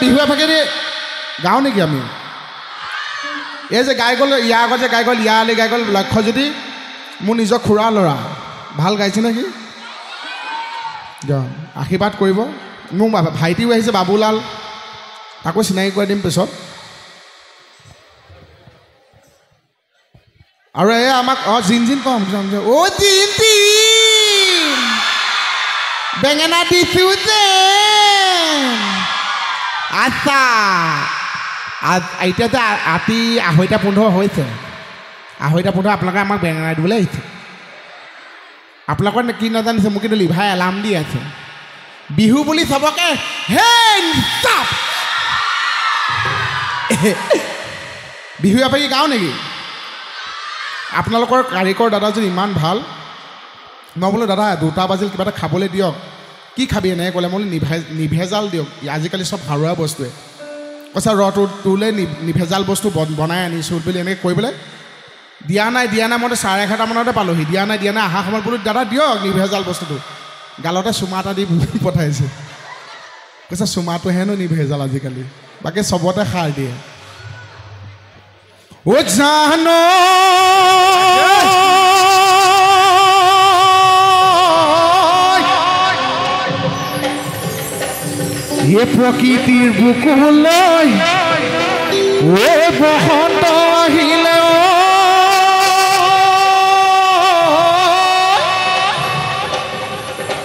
বিহু এফাকেদি গাওঁ নেকি আমি এই যে গাই গ'ল ইয়াৰ আগত যে গাই গ'ল ইয়া আলি গাই গ'ল লক্ষ্যজ্যোতি মোৰ নিজৰ খুৰা ল'ৰা ভাল গাইছে নেকি আশীৰ্বাদ কৰিব মোৰ ভাইটিও আহিছে বাবুলাল তাকো চিনাকি কৰি দিম পিছত আৰু এই আমাক জিন কম অ' জিন বেঙেনা দিছোঁ যে আচ্ছা এতিয়াতো ৰাতি 2:15 হৈছে 2:15 আপোনালোকে আমাক বেঙেনা দিবলৈ আহিছে আপোনালোকৰ কি নাজানিছে মোক কিন্তু লিভাই এলাৰ্ম দি আছে বিহু বুলি চবকে বিহু এপাকি গাওঁ নেকি আপোনালোকৰ কাৰিকৰ দাদাজন ইমান ভাল মই বোলো দাদা 2টা বাজিল কিবা এটা খাবলৈ দিয়ক কি খাবি এনেকৈ ক'লে মই বোলো নিভেজাল দিয়ক আজিকালি চব সাৰুৱা বস্তুৱে কৈছা তোলৈ নিভেজাল বস্তু বনাই আনিছোঁ বুলি এনেকৈ কৈ পেলাই দিয়া নাই মই 11:30 মানতে পালোহি দিয়া নাই অহা সময়ত বোলো দাদা দিয়ক নিভেজাল বস্তুটো গালতে চুমা এটা দি পঠাইছে কৈছা চুমাটো হেনো নিভেজাল আজিকালি বাকী চবতে সাৰ দিয়ে অ' জানো এ প্ৰকৃতিৰ বুকুলৈ ঐ বসন্ত আহিলে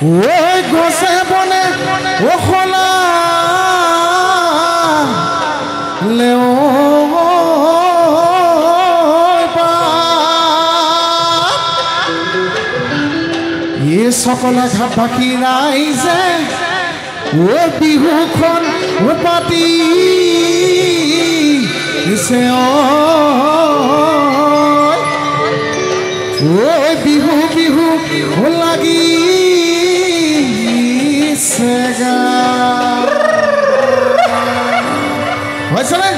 ঐ গছে বনে ওখলা লেও এ সকলে ঘাট বাকী ৰাইজে ও বিহুখন পাতি বিহু লাগি হৈছেনে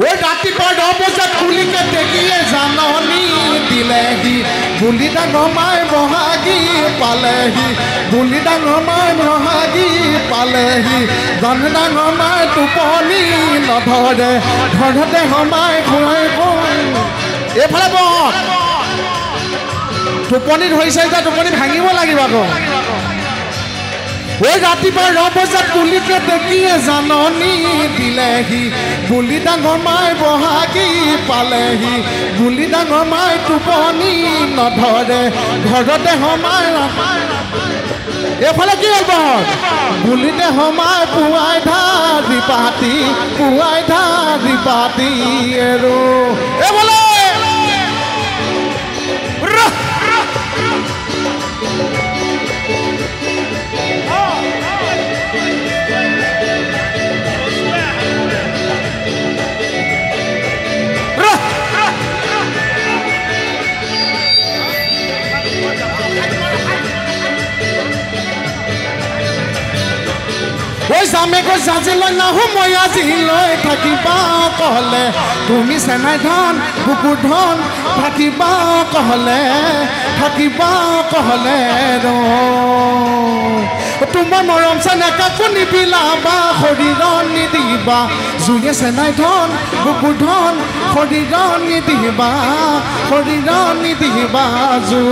ঐ ৰাতিপুৱা 10 বজাত কুলিকে দেখিলে জাননী দিলেহি বুলি ডাঙৰ মাই বহাগী পালেহি বুলি ডাঙৰ মাই বহাগী পালেহি জন ডাঙৰ মাই টোপনি নধৰে ঘৰতে সমাই খুৱাই এইফালে বহক টোপনি ধৰিছে যে টোপনি ভাঙিব লাগিব আকৌ ঐ ৰাতিপুৱা 9 বজাত কুলিকে দেখিয়ে জাননী দিলেহি বুলি ডাঙৰ মাই বহাগী পালেহি বুলি ডাঙৰ মাই টোপনি নধৰে ঘৰতে সমাই এইফালে কি হ'ব বুলিতে সমাই পুৱাই ধাৰি পাতি আৰু এইফালে ঐ জামেকো জাজিলৈ নাহো মই আজিলৈ থাকিবা কহলে তুমি চেনাই ধন বুকুৰ ধন থাকিবা কহলে তোমাৰ মৰম চেনেকা কোনি বিলাবা শৰীৰৰ নিদিবা জুয়ে চেনাই ধন বুকুৰ ধন শৰীৰৰ নিদিবা জু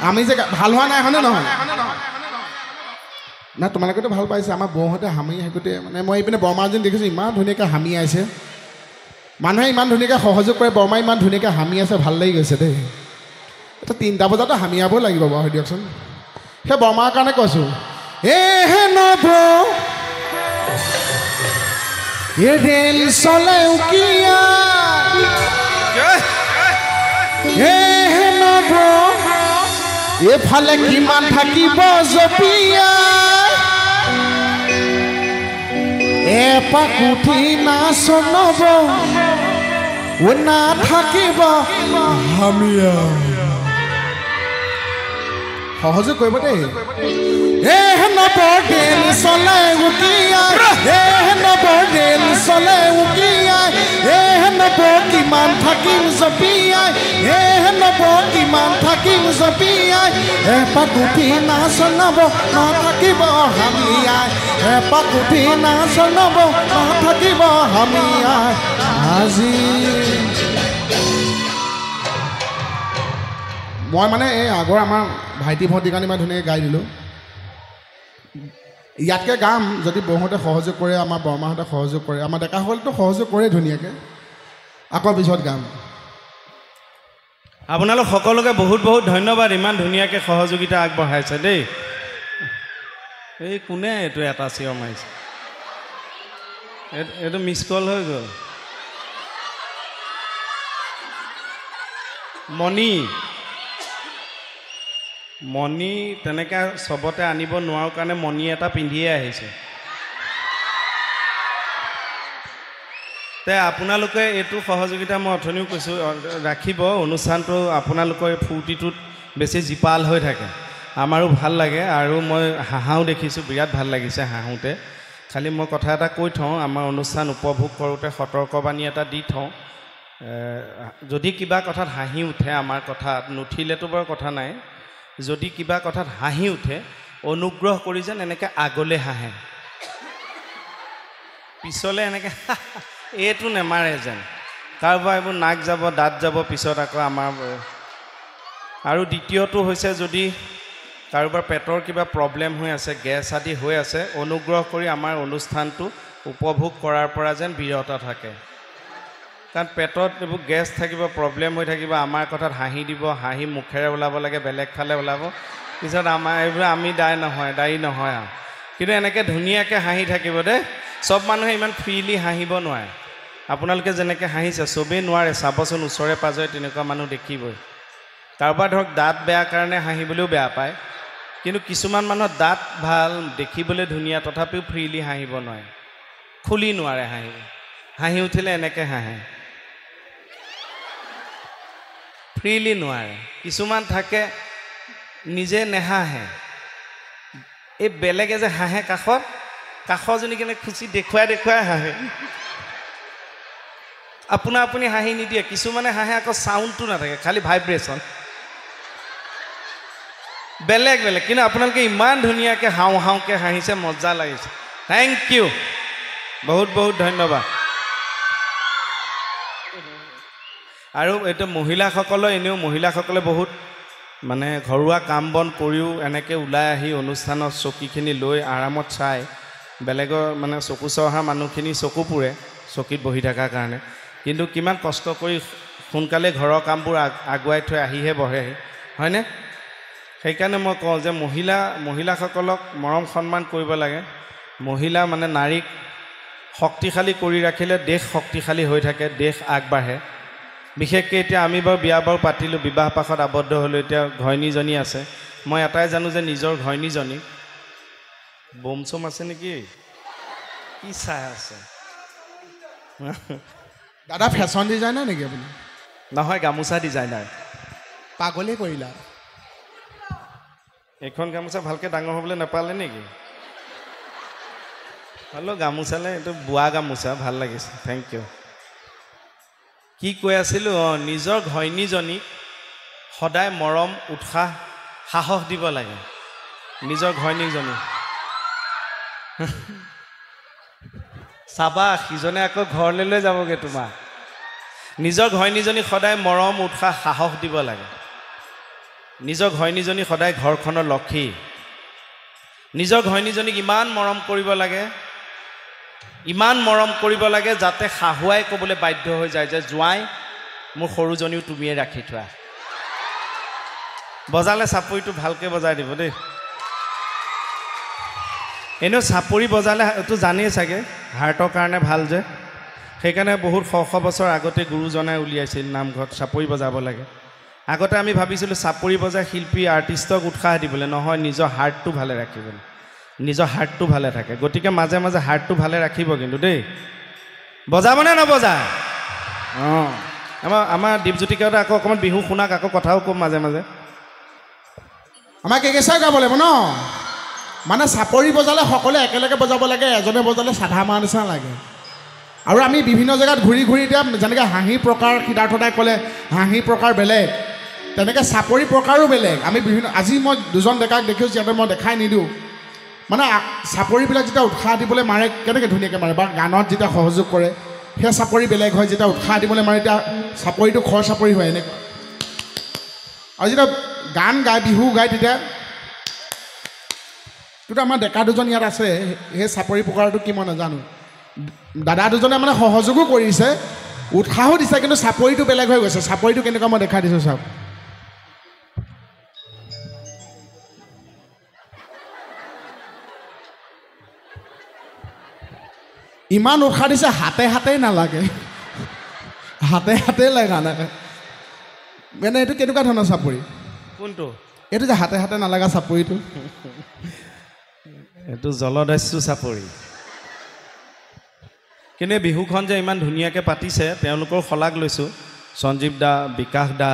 আমি যে ভাল হোৱা নাই হয়নে নহয় না তোমালোকেতো ভাল পাইছে আমাৰ বৌহঁতে হামি হাঁকোতে মানে মই এইপিনে বৰমাজন দেখিছোঁ ইমান ধুনীয়াকৈ হামি আছে মানুহে ইমান ধুনীয়াকৈ সহযোগ কৰে বৰমা ইমান ধুনীয়াকৈ হামি আছে ভাল লাগি গৈছে দেই এটা 3টা বজাতো হামিয়াব লাগিব বাৰু দিয়কচোন সেই বৰমাৰ কাৰণে কৈছোঁ এহে নব এ ৰেল চলে উকিয়া এহে নব এফালে কিমান থাকিব জপিয়া এপাক উঠি নাচনব ও না থাকিব হামিয়া সহযোগ কৰিব দেই নবৰেল চলে উকিয়াই নবৰেল চলে উকিয়াই নব কিমান থাকিম জপিয়াই নব কিমান থাকিম জপিয়াই এপাক উঠি নাচ নব নাথাকিব হামিয়াই এপাক উঠি নাচ নব নাথাকিব হামিয়াই আজি মই মানে এই আগৰ আমাৰ ভাইটি ভণ্টিৰ কাৰণে মই ধুনীয়াকৈ গাই দিলোঁ ইয়াতকৈ গাম যদি বৌহঁতে সহযোগ কৰে আমাৰ বৰমাহঁতে সহযোগ কৰে আমাৰ ডেকাসকলেতো সহযোগ কৰে ধুনীয়াকৈ আকৌ পিছত গাম আপোনালোক সকলোকে বহুত বহুত ধন্যবাদ ইমান ধুনীয়াকৈ সহযোগিতা আগবঢ়াইছে দেই এই কোনে এইটো এটা চিঞৰ মাৰিছে এইটো মিছ কল হৈ গ'ল মণি তেনেকৈ চবতে আনিব নোৱাৰোঁ কাৰণে মণি এটা পিন্ধিয়ে আহিছে তে আপোনালোকে এইটো সহযোগিতা মই অথনিও কৈছোঁ ৰাখিব অনুষ্ঠানটো আপোনালোকৰ ফূৰ্তিটোত বেছি জীপাল হৈ থাকে আমাৰো ভাল লাগে আৰু মই হাঁহাও দেখিছোঁ বিৰাট ভাল লাগিছে হাঁহোতে খালি মই কথা এটা কৈ থওঁ আমাৰ অনুষ্ঠান উপভোগ কৰোঁতে সতৰ্কবাণী এটা দি থওঁ যদি কিবা কথাত হাঁহি উঠে আমাৰ কথাত নুঠিলেতো বাৰু কথা নাই যদি কিবা কথাত হাঁহি উঠে অনুগ্ৰহ কৰি যেন এনেকৈ আগলৈ হাঁহে পিছলৈ এনেকৈ এইটো নেমাৰে যেন কাৰোবাৰ এইবোৰ নাক যাব দাঁত যাব পিছত আকৌ আমাৰ আৰু দ্বিতীয়টো হৈছে যদি কাৰোবাৰ পেটৰ কিবা প্ৰব্লেম হৈ আছে গেছ আদি হৈ আছে অনুগ্ৰহ কৰি আমাৰ অনুষ্ঠানটো উপভোগ কৰাৰ পৰা যেন বিৰত থাকে কাৰণ পেটত এইবোৰ গেছ থাকিব প্ৰব্লেম হৈ থাকিব আমাৰ কথাত হাঁহি দিব হাঁহি মুখেৰে ওলাব লাগে বেলেগ ফালে ওলাব পিছত আমাৰ এইবোৰ আমি দায়ী নহয় আৰু কিন্তু এনেকৈ ধুনীয়াকৈ হাঁহি থাকিব দেই চব মানুহে ইমান ফ্ৰীলি হাঁহিব নোৱাৰে আপোনালোকে যেনেকৈ হাঁহিছে চবেই নোৱাৰে চাবচোন ওচৰে পাজৰে তেনেকুৱা মানুহ দেখিবই কাৰোবাৰ ধৰক দাঁত বেয়া কাৰণে হাঁহিবলৈও বেয়া পায় কিন্তু কিছুমান মানুহৰ দাঁত ভাল দেখিবলৈ ধুনীয়া তথাপিও ফ্ৰীলি হাঁহিব নোৱাৰে খুলি নোৱাৰে হাঁহি উঠিলে এনেকৈ হাঁহে ফ্ৰীলি নোৱাৰে কিছুমান থাকে নিজে নেহাঁহে এই বেলেগে যে হাঁহে কাষৰজনী কেনে খুচি দেখুৱাই হাঁহে আপুনি হাঁহি নিদিয়ে কিছুমানে হাঁহে আকৌ চাউণ্ডটো নাথাকে খালি ভাইব্ৰেশ্যন বেলেগ কিন্তু আপোনালোকে ইমান ধুনীয়াকৈ হাওঁকৈ হাঁহিছে মজা লাগিছে থেংক ইউ বহুত বহুত ধন্যবাদ আৰু এইটো মহিলাসকলৰ এনেও মহিলাসকলে বহুত মানে ঘৰুৱা কাম বন কৰিও এনেকৈ ওলাই আহি অনুষ্ঠানত চকীখিনি লৈ আৰামত চাই বেলেগৰ মানে চকু চহা মানুহখিনি চকু পুৰে চকীত বহি থকাৰ কাৰণে কিন্তু কিমান কষ্ট কৰি সোনকালে ঘৰৰ কামবোৰ আগুৱাই থৈ আহিহে বহেহি হয়নে সেইকাৰণে মই কওঁ যে মহিলাসকলক মৰম সন্মান কৰিব লাগে মহিলা মানে নাৰীক শক্তিশালী কৰি ৰাখিলে দেশ শক্তিশালী হৈ থাকে দেশ আগবাঢ়ে বিশেষকৈ এতিয়া আমি বাৰু বিয়া বাৰু পাতিলোঁ বিবাহ পাশত আবদ্ধ হ'লোঁ এতিয়া ঘৈণীজনী আছে মই এটাই জানো যে নিজৰ ঘৈণীজনী বোম চোম আছে নেকি কি চাই আছে দাদা ফেশ্বন ডিজাইনাৰ নেকি আপুনি নহয় গামোচা ডিজাইনাৰ পাগলেই কৰিলা এইখন গামোচা ভালকৈ ডাঙৰ হ'বলৈ নাপালে নেকি হ'লেও গামোচালৈ এইটো বোৱা গামোচা ভাল লাগিছে থেংক ইউ কি কৈ আছিলোঁ নিজৰ ঘৈণীজনীক সদায় মৰম উৎসাহ সাহস দিব লাগে নিজৰ ঘৈণীজনী চাবা সিজনে আকৌ ঘৰলৈ লৈ যাবগৈ তোমাৰ নিজৰ ঘৈণীজনীক সদায় মৰম উৎসাহ সাহস দিব লাগে নিজৰ ঘৈণীজনী সদায় ঘৰখনৰ লক্ষী নিজৰ ঘৈণীজনীক ইমান মৰম কৰিব লাগে যাতে শাহুৱাই ক'বলৈ বাধ্য হৈ যায় যে জোঁৱাই মোৰ সৰুজনীও তুমিয়ে ৰাখি থোৱা বজালে চাপৰিটো ভালকৈ বজাই দিব দেই এনেও চাপৰি বজালে এইটো জানেই চাগে হাৰ্টৰ কাৰণে ভাল যে সেইকাৰণে বহুত শ বছৰ আগতে গুৰুজনাই উলিয়াইছিল নামঘৰত চাপৰি বজাব লাগে আগতে আমি ভাবিছিলোঁ চাপৰি বজাই শিল্পী আৰ্টিষ্টক উৎসাহ দিবলৈ নহয় নিজৰ হাৰ্টটো ভালে ৰাখিবলৈ নিজৰ হাৰ্টটো ভালে থাকে গতিকে মাজে মাজে হাৰ্টটো ভালে ৰাখিব কিন্তু দেই বজাবনে নবজায় অঁ আমাৰ দীপজ্যোতিকাহঁতে আকৌ অকণমান বিহু শুনাক আকৌ কথাও ক'ম মাজে মাজে আমাক একেচাই গাব লাগিব ন মানে চাপৰি বজালে সকলোৱে একেলগে বজাব লাগে এজনে বজালে চাধা মাৰ নিচিনা লাগে আৰু আমি বিভিন্ন জেগাত ঘূৰি এতিয়া যেনেকৈ হাঁহি প্ৰকাৰ সিদ্ধাৰ্থ দাই ক'লে হাঁহি প্ৰকাৰ বেলেগ তেনেকৈ চাপৰি প্ৰকাৰো বেলেগ আমি বিভিন্ন আজি মই দুজন ডেকাক দেখিছোঁ ইয়াতে মই দেখাই নিদিওঁ মানে চাপৰিবিলাক যেতিয়া উৎসাহ দিবলৈ মাৰে কেনেকৈ ধুনীয়াকৈ মাৰে বা গানত যেতিয়া সহযোগ কৰে সেই চাপৰি বেলেগ হয় যেতিয়া উৎসাহ দিবলৈ মাৰে তেতিয়া চাপৰিটো খৰ চাপৰি হয় এনেকুৱা আৰু যেতিয়া গান গায় বিহু গায় তেতিয়া কিন্তু আমাৰ ডেকা দুজন ইয়াত আছে সেই চাপৰি প্ৰকাৰটো কি মই নাজানো দাদা দুজনে মানে সহযোগো কৰিছে উৎসাহো দিছে কিন্তু চাপৰিটো বেলেগ হৈ গৈছে চাপৰিটো কেনেকুৱা মই দেখাই দিছোঁ চাওক ইমান উৎসাহ দিছে হাতে হাতেই নালাগে হাতে হাতেই লাগা নাই মানে এইটো কেনেকুৱা ধৰণৰ চাপৰি কোনটো এইটো যে হাতে হাতে নালাগা চাপৰিটো এইটো জলদস্যু চাপৰি কিন্তু বিহুখন যে ইমান ধুনীয়াকৈ পাতিছে তেওঁলোকৰ শলাগ লৈছোঁ সঞ্জীৱ দা বিকাশ দা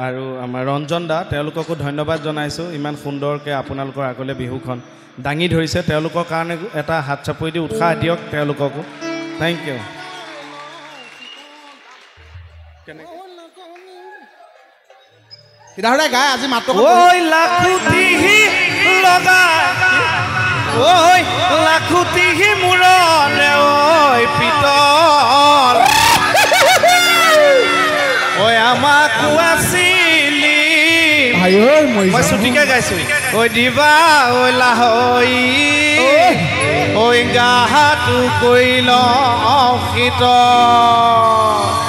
আৰু আমাৰ ৰঞ্জন দা তেওঁলোককো ধন্যবাদ জনাইছোঁ ইমান সুন্দৰকৈ আপোনালোকৰ আগলৈ বিহুখন দাঙি ধৰিছে তেওঁলোকৰ কাৰণে এটা হাত চাপৰি দি উৎসাহ দিয়ক তেওঁলোককো থেংক ইউ সিধাৰে গাই আজি মাত্ৰ ঐ লাখুটিহি লগা ঐ লাখুটিহি মূৰলে ঐ পিতল ঐ আমাকো আছিলি মই ছুটিকে গাইছোঁ ঐ দিবা ঐ লাহৈ ঐ গাহাটো কৰি লওঁ শীতল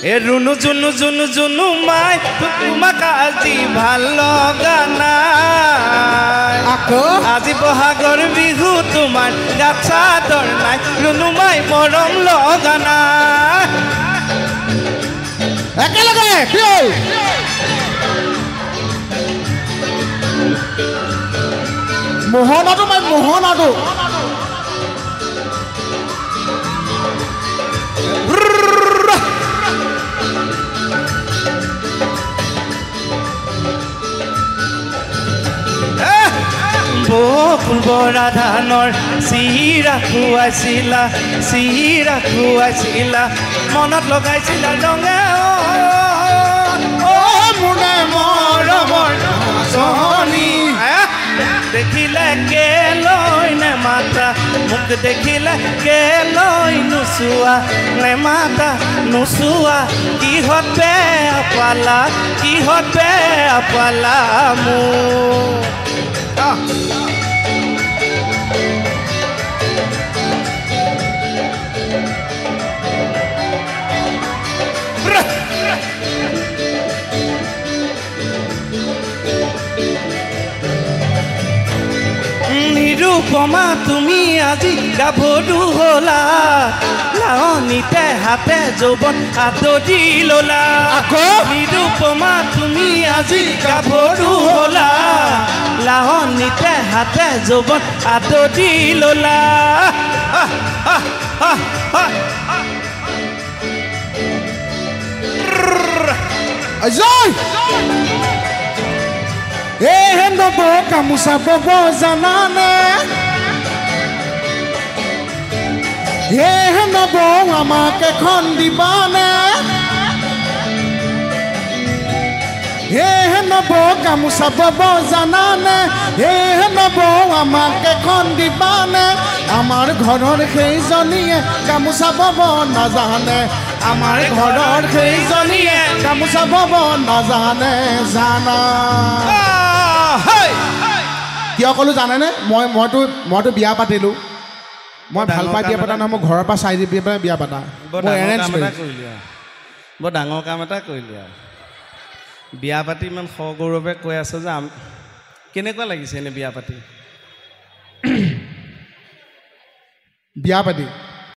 এ ৰুনু জুনু জুনু জুনু মাই তোমাক আজি ভাল লগা নাই আজি বহাগৰ বিহু তোমাৰ গাত চাদৰ নাই ৰুনু মাই মৰম লগা নাই একেলগে মোহনাটো মাই মোহনাটো বকুল বৰা ধানৰ চিৰা খুৱাইছিলা মনত লগাইছিলা ৰঙে মোনে মৰমৰ চহনি দেখিলে কেলৈ নেমাতা মোক দেখিলে কেলৈ নোচোৱা নেমাতা নোচোৱা কিহত বেয়া পালা মোক নিৰূপমা তুমি আজি গাভৰু হ'লা লাৱনীতে হাতে যৌৱন আদৰি ল'লা নিৰূপমা তুমি আজি গাভৰু হ'লা লাৱনীতে হাতে যৌৱন আদৰি ল'লা হে নব গামোচা বব জানানে হে নব আমাক এখন দিবানে হে নব গামোচা বব জানানে হে নব আমাক এখন দিবানে আমাৰ ঘৰৰ সেইজনীয়ে গামোচা বব নাজানে আমাৰ ঘৰৰ সেইজনীয়ে গামোচা বব নাজানে জানা কিয় ক'লোঁ জানেনে মইতো বিয়া পাতিলোঁ মই ভাল পাই বিয়া পাতা নহয় মই ঘৰৰ পৰা চাই দি পেলাই বিয়া পাতা বৰ ডাঙৰ কাম এটা কৰিলি আৰু বিয়া পাতি ইমান সগৌৰৱে কৈ আছে যে কেনেকুৱা লাগিছে এনে বিয়া পাতি বিয়া পাতি